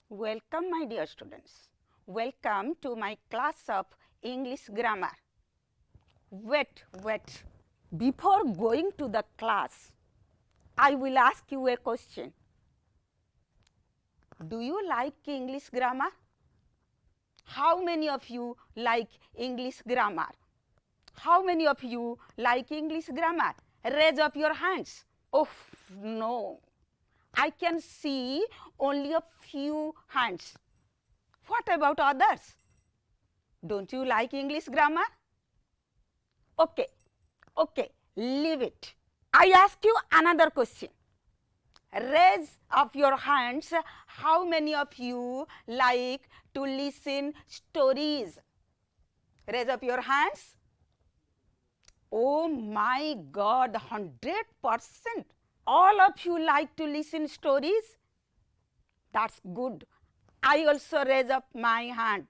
Welcome, my dear students. Welcome to my class of English grammar. Wait. Before going to the class, I will ask you a question. Do you like English grammar? How many of you like English grammar? How many of you like English grammar? Raise up your hands. Oh, no. I can see only a few hands. What about others? Don't you like English grammar? Okay, leave it. I ask you another question. Raise up your hands. How many of you like to listen stories? Raise up your hands. Oh my God, 100%. All of you like to listen stories? That's good. I also raise up my hand.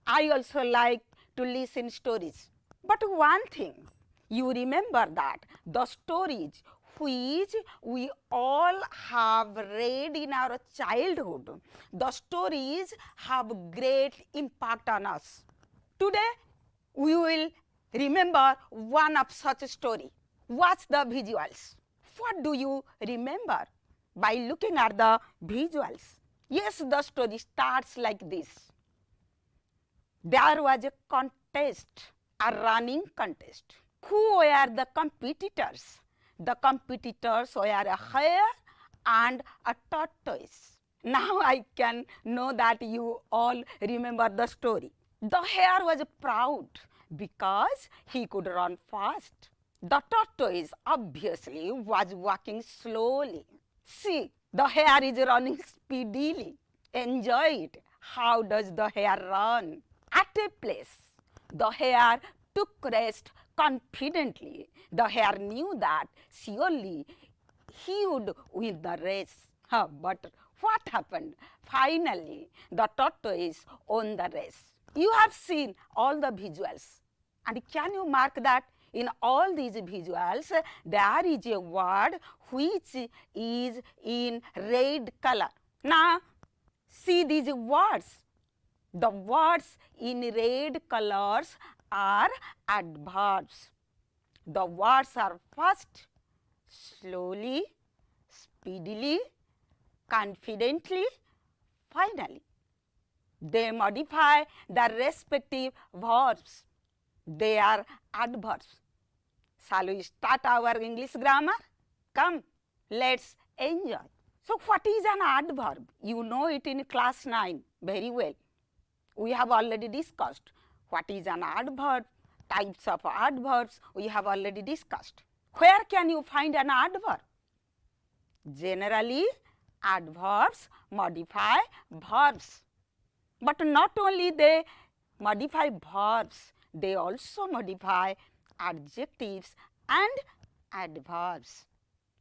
I also like to listen stories. But one thing, you remember that the stories which we all have read in our childhood, the stories have great impact on us. Today, we will remember one of such a story. Watch the visuals. What do you remember by looking at the visuals? Yes, the story starts like this. There was a contest, a running contest. Who were the competitors? The competitors were a hare and a tortoise. Now I can know that you all remember the story. The hare was proud because he could run fast. The tortoise obviously was walking slowly. See, the hare is running speedily. Enjoy it. How does the hare run? At a place, the hare took rest confidently. The hare knew that surely he would win the race. But what happened? Finally, the tortoise won the race. You have seen all the visuals. And can you mark that in all these visuals, there is a word which is in red color. Now, see these words. The words in red colors are adverbs. The words are first, slowly, speedily, confidently, finally. They modify the respective verbs. They are adverbs. Shall we start our English grammar? Come, let's enjoy. So what is an adverb? You know it in class 9 very well. We have already discussed what is an adverb, types of adverbs we have already discussed. Where can you find an adverb? Generally, adverbs modify verbs. But not only they modify verbs, they also modify adjectives and adverbs.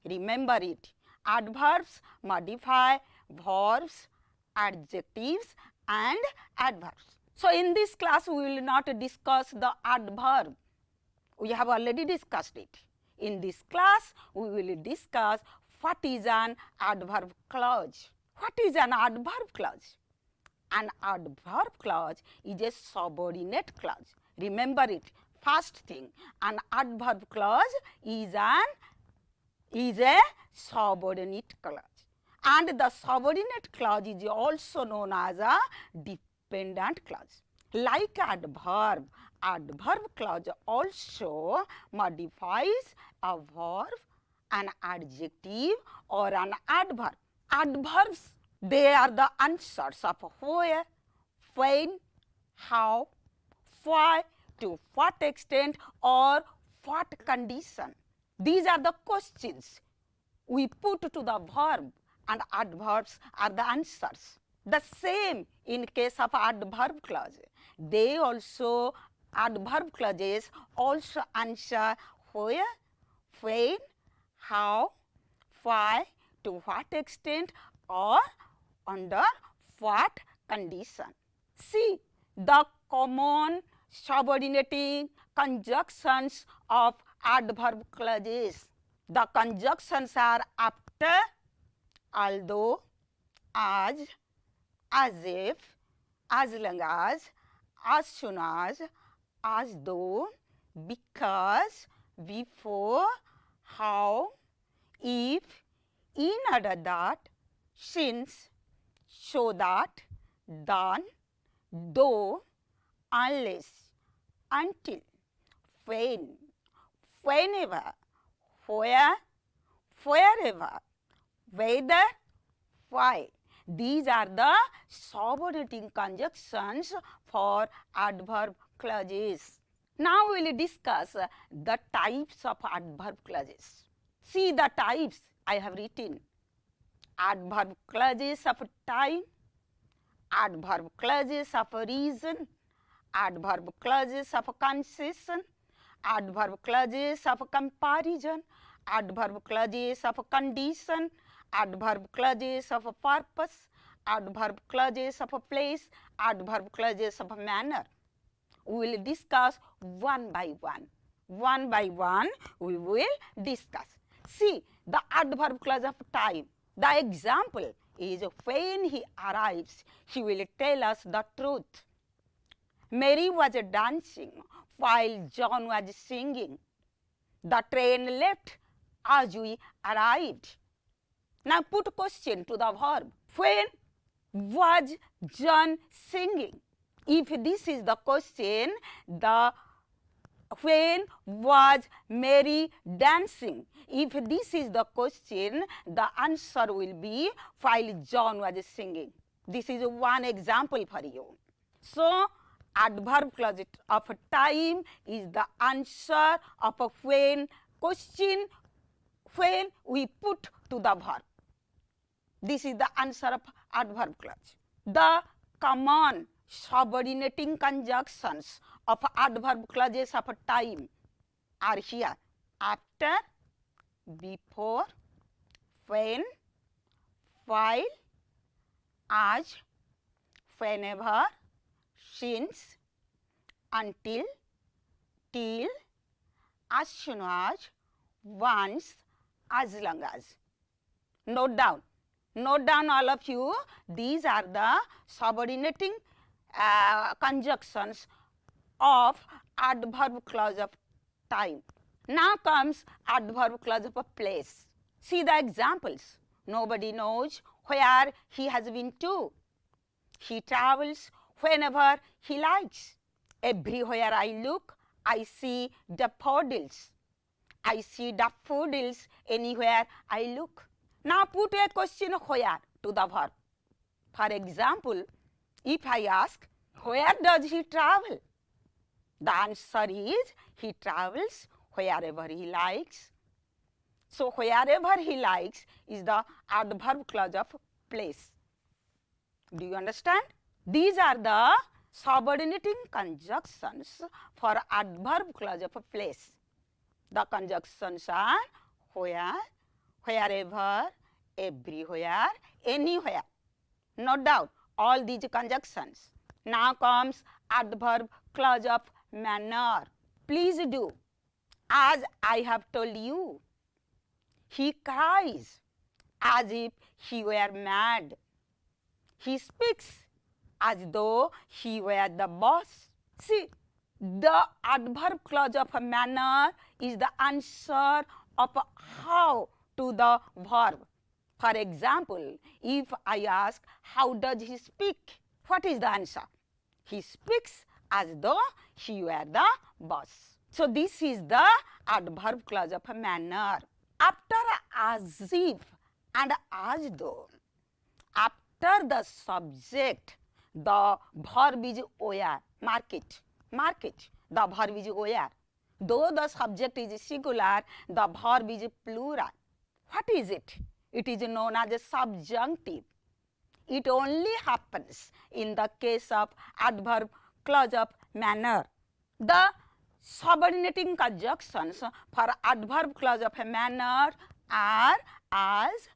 Remember it. Adverbs modify verbs, adjectives and adverbs. So in this class, we will not discuss the adverb. We have already discussed it. In this class, we will discuss what is an adverb clause. What is an adverb clause? An adverb clause is a subordinate clause. Remember it. First thing, an adverb clause is a subordinate clause. And the subordinate clause is also known as a dependent clause. Like adverb, adverb clause also modifies a verb, an adjective or an adverb. Adverbs, they are the answers of where, when, how, why, to what extent or what condition. These are the questions we put to the verb, and adverbs are the answers. The same in case of adverb clause. They also, adverb clauses also answer where, when, how, why, to what extent or under what condition. See the common subordinating conjunctions of adverb clauses. The conjunctions are after, although, as, as if, as long as soon as though, because, before, how, if, in order that, since, so that, then, though, unless, until, when, whenever, where, wherever, whether, why. These are the subordinating conjunctions for adverb clauses. Now we will discuss the types of adverb clauses. See the types I have written. Adverb clauses of time, adverb clauses of reason, adverb clauses of concession, adverb clauses of comparison, adverb clauses of condition, adverb clauses of purpose, adverb clauses of place, adverb clauses of manner. We will discuss one by one. One by one we will discuss. See the adverb clause of time. The example is when he arrives, he will tell us the truth. Mary was dancing while John was singing. The train left as we arrived. Now put question to the verb. When was John singing? If this is the question, the when was Mary dancing? If this is the question, the answer will be while John was singing. This is one example for you. So, adverb clause of time is the answer of a when question when we put to the verb. This is the answer of adverb clause. The common subordinating conjunctions of adverb clauses of time are here: after, before, when, while, as, whenever, since, until, till, as soon as, once, as long as. Note down. Note down all of you. These are the subordinating conjunctions of adverb clause of time. Now comes adverb clause of place. See the examples. Nobody knows where he has been to. He travels whenever he likes. Everywhere I look, I see daffodils. I see daffodils anywhere I look. Now put a question where to the verb. For example, if I ask, where does he travel? The answer is, he travels wherever he likes. So wherever he likes is the adverb clause of place. Do you understand? These are the subordinating conjunctions for adverb clause of place. The conjunctions are where, wherever, everywhere, anywhere. Note down all these conjunctions. Now comes adverb clause of manner. Please do as I have told you. He cries as if he were mad. He speaks as though he were the boss. See, the adverb clause of manner is the answer of how to the verb. For example, if I ask, how does he speak? What is the answer? He speaks as though he were the boss. So this is the adverb clause of manner. After as if and as though, after the subject, the verb is where. Mark it. Mark it. The verb is where. Though the subject is singular, the verb is plural. What is it? It is known as a subjunctive. It only happens in the case of adverb clause of manner. The subordinating conjunctions for adverb clause of a manner are as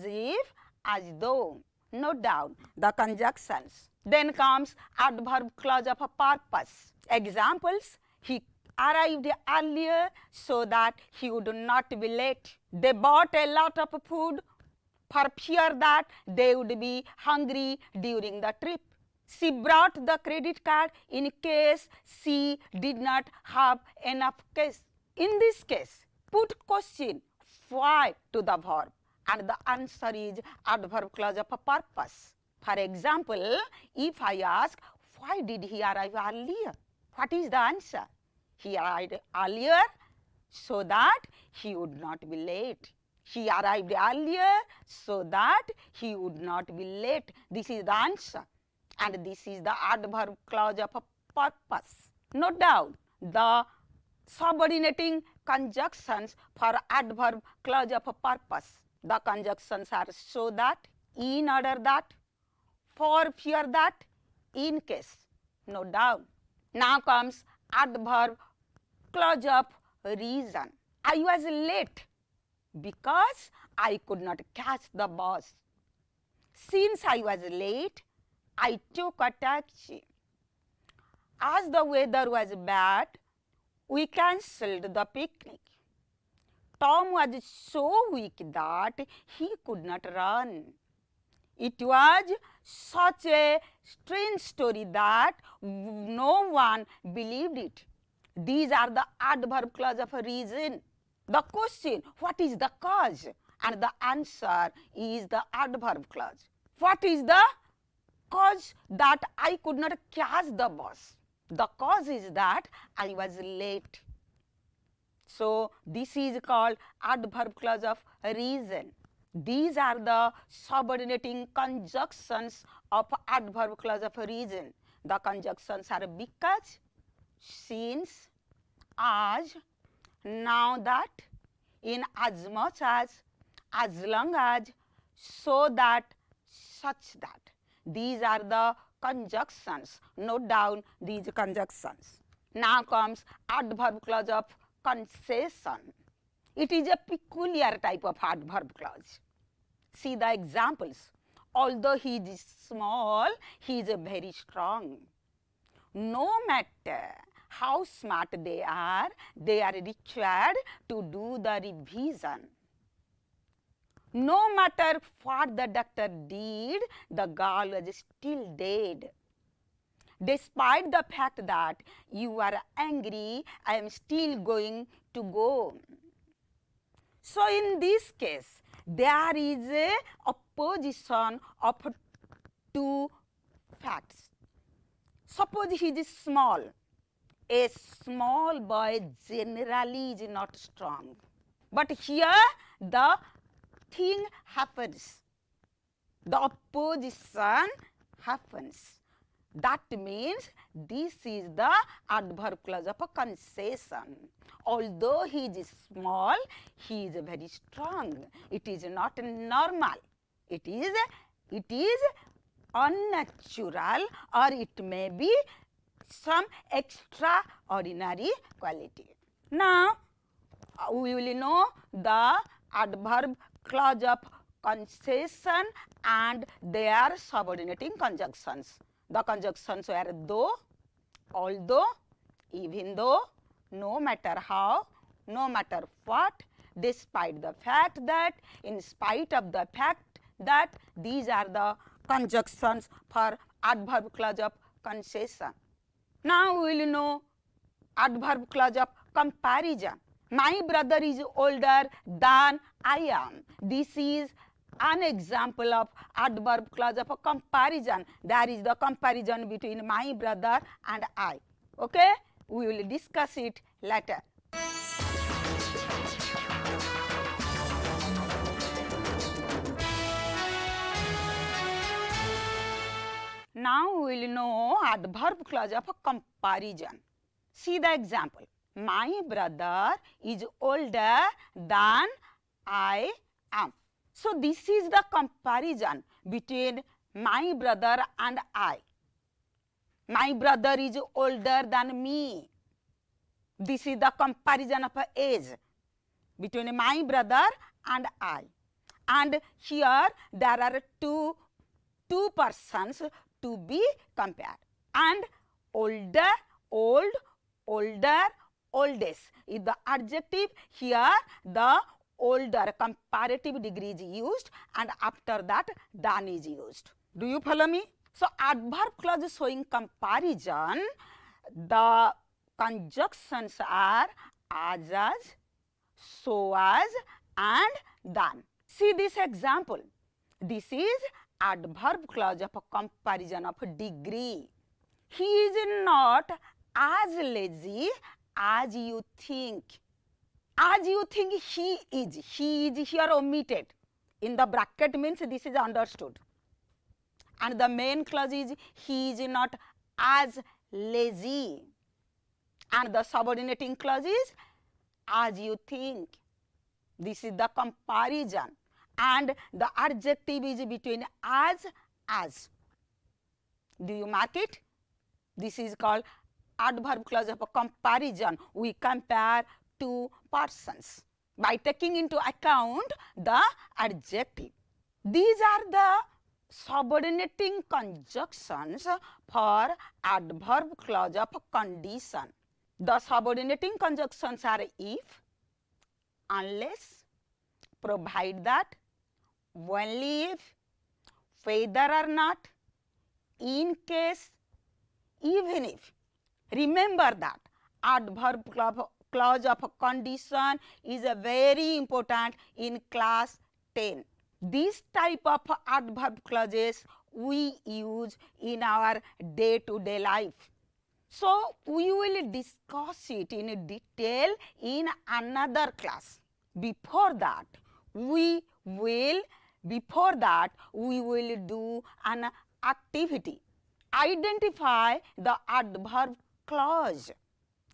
if, as though. Note down the conjunctions. Then comes adverb clause of a purpose. Examples: he arrived earlier so that he would not be late. They bought a lot of food for fear that they would be hungry during the trip. She brought the credit card in case she did not have enough cash. In this case, put question why to the verb and the answer is adverb clause of purpose. For example, if I ask, why did he arrive earlier? What is the answer? He arrived earlier so that he would not be late. He arrived earlier so that he would not be late. This is the answer. And this is the adverb clause of purpose. Note down the subordinating conjunctions for adverb clause of purpose. The conjunctions are so that, in order that, for fear that, in case. Note down. Now comes adverb clause of reason. I was late because I could not catch the bus. Since I was late, I took a taxi. As the weather was bad, we cancelled the picnic. Tom was so weak that he could not run. It was such a strange story that no one believed it. These are the adverb clause of reason. The question, what is the cause? And the answer is the adverb clause. What is the cause that I could not catch the bus? The cause is that I was late. So this is called adverb clause of reason. These are the subordinating conjunctions of adverb clause of reason. The conjunctions are because, since, as, now that, in as much as long as, so that, such that. These are the conjunctions. Note down these conjunctions. Now comes adverb clause of concession. It is a peculiar type of adverb clause. See the examples. Although he is small, he is very strong. No matter how smart they are required to do the revision. No matter what the doctor did, the girl was still dead. Despite the fact that you are angry, I am still going to go. So in this case, there is a opposition of two facts. Suppose he is small. A small boy generally is not strong. But here the thing happens. The opposition happens. That means this is the adverb clause of a concession. Although he is small, he is very strong. It is not normal. It is unnatural, or it may be some extraordinary quality. Now, we will know the adverb clause of concession and their subordinating conjunctions. The conjunctions were though, although, even though, no matter how, no matter what, despite the fact that, in spite of the fact that. These are the conjunctions for adverb clause of concession. Now we will know adverb clause of comparison. My brother is older than I am. This is an example of adverb clause of a comparison. There is the comparison between my brother and I. Okay? We will discuss it later. Now we will know adverb clause of a comparison. See the example. My brother is older than I am. So this is the comparison between my brother and I. My brother is older than me. This is the comparison of age between my brother and I. And here there are two persons to be compared. And older, old, older, oldest is the adjective. Here the older comparative degree is used, and after that than is used. Do you follow me? So adverb clause showing comparison, the conjunctions are as, so as, and than. See this example. This is adverb clause of comparison of degree. He is not as lazy as you think. As you think he is here omitted. In the bracket means this is understood. And the main clause is he is not as lazy. And the subordinating clause is as you think. This is the comparison. And the adjective is between as. Do you mark it? This is called adverb clause of a comparison. We compare two persons by taking into account the adjective. These are the subordinating conjunctions for adverb clause of condition. The subordinating conjunctions are if, unless, provide that, only if, whether or not, in case, even if. Remember that adverb clause of condition is very important in class 10. This type of adverb clauses we use in our day-to-day life. So we will discuss it in detail in another class. Before that, we will do an activity. Identify the adverb clause.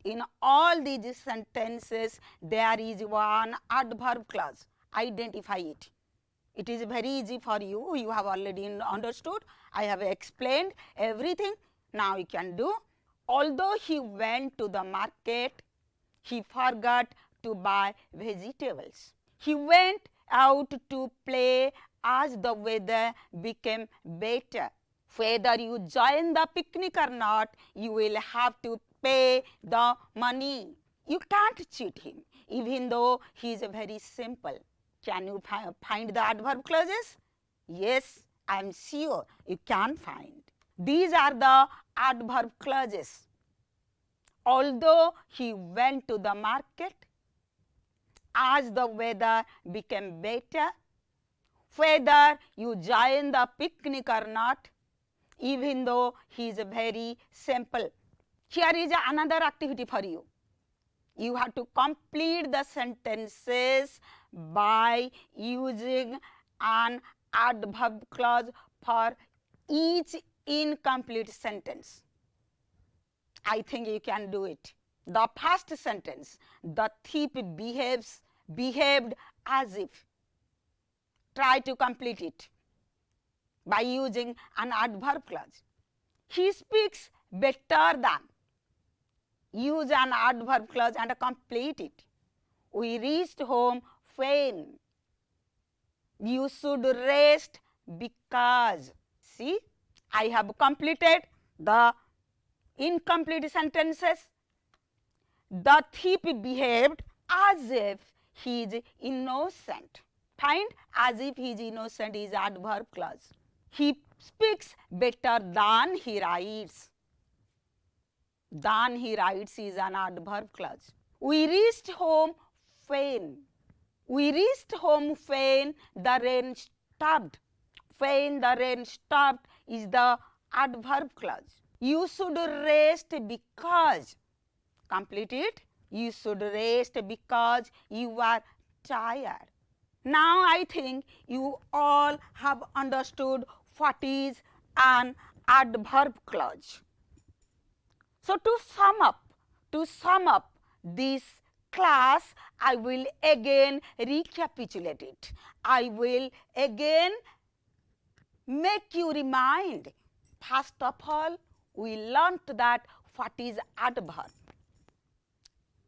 In all these sentences, there is one adverb clause. Identify it. It is very easy for you. You have already understood. I have explained everything. Now you can do. Although he went to the market, he forgot to buy vegetables. He went out to play as the weather became better. Whether you join the picnic or not, you will have to pay the money. You can't cheat him, even though he is very simple. Can you find the adverb clauses? Yes, I am sure you can find. These are the adverb clauses. Although he went to the market, as the weather became better, whether you join the picnic or not, even though he is very simple. Here is another activity for you. You have to complete the sentences by using an adverb clause for each incomplete sentence. I think you can do it. The first sentence, the thief behaved as if. Try to complete it by using an adverb clause. He speaks better than. Use an adverb clause and complete it. We reached home when. You should rest because. See, I have completed the incomplete sentences. The thief behaved as if he is innocent. Find as if he is innocent is adverb clause. He speaks better than he writes. Than he writes is an adverb clause. We reached home when. We reached home when the rain stopped. When the rain stopped is the adverb clause. You should rest because. Complete it. You should rest because you are tired. Now I think you all have understood what is an adverb clause. So to sum up this class, I will again recapitulate it. I will again make you remind. First of all, we learnt that what is adverb.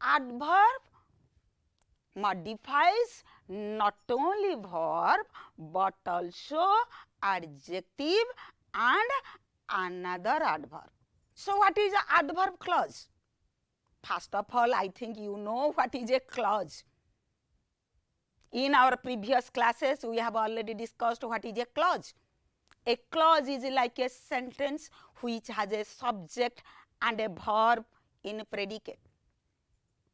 Adverb modifies not only verb but also adjective and another adverb. So what is an adverb clause? First of all, I think you know what is a clause. In our previous classes, we have already discussed what is a clause. A clause is like a sentence which has a subject and a verb in predicate.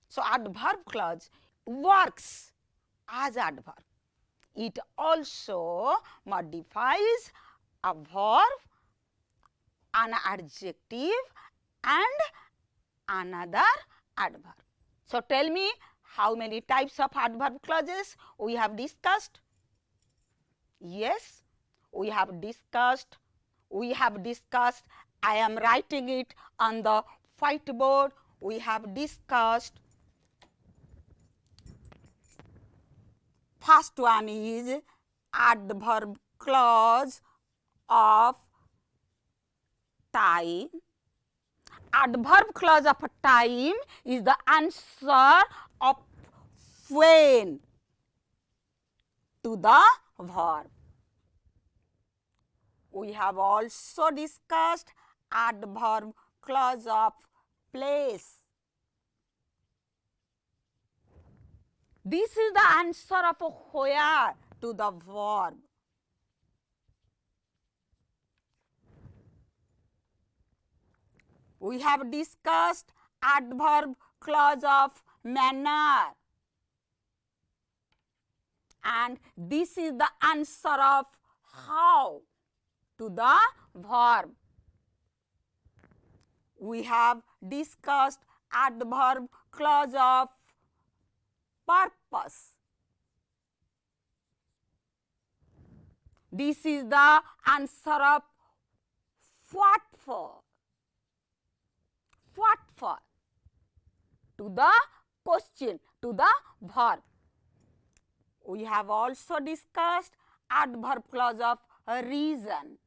So adverb clause works as adverb. It also modifies a verb, an adjective and another adverb. So tell me, how many types of adverb clauses we have discussed? Yes, we have discussed. I am writing it on the whiteboard. We have discussed. First one is adverb clause of time. Adverb clause of time is the answer of when to the verb. We have also discussed adverb clause of place. This is the answer of where to the verb. We have discussed adverb clause of manner. And this is the answer of how to the verb. We have discussed adverb clause of purpose. This is the answer of what for. What for? To the question, to the verb. We have also discussed adverb clause of reason.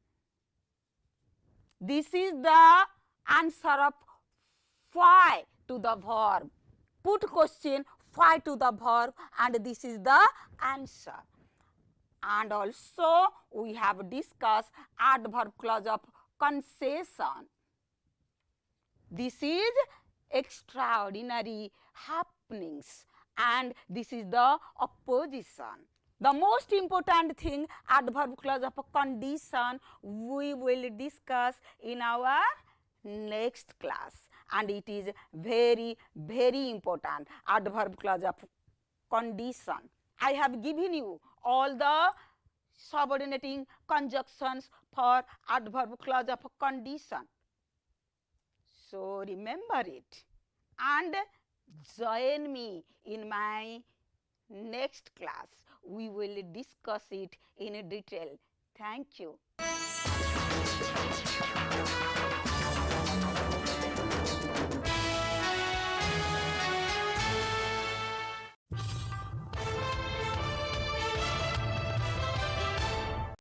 This is the answer of why to the verb. Put question why to the verb and this is the answer. And also we have discussed adverb clause of concession. This is extraordinary happenings and this is the opposition. The most important thing, adverb clause of condition, we will discuss in our next class and it is very, very important, adverb clause of condition. I have given you all the subordinating conjunctions for adverb clause of condition. So remember it and join me in my next class. We will discuss it in detail. Thank you.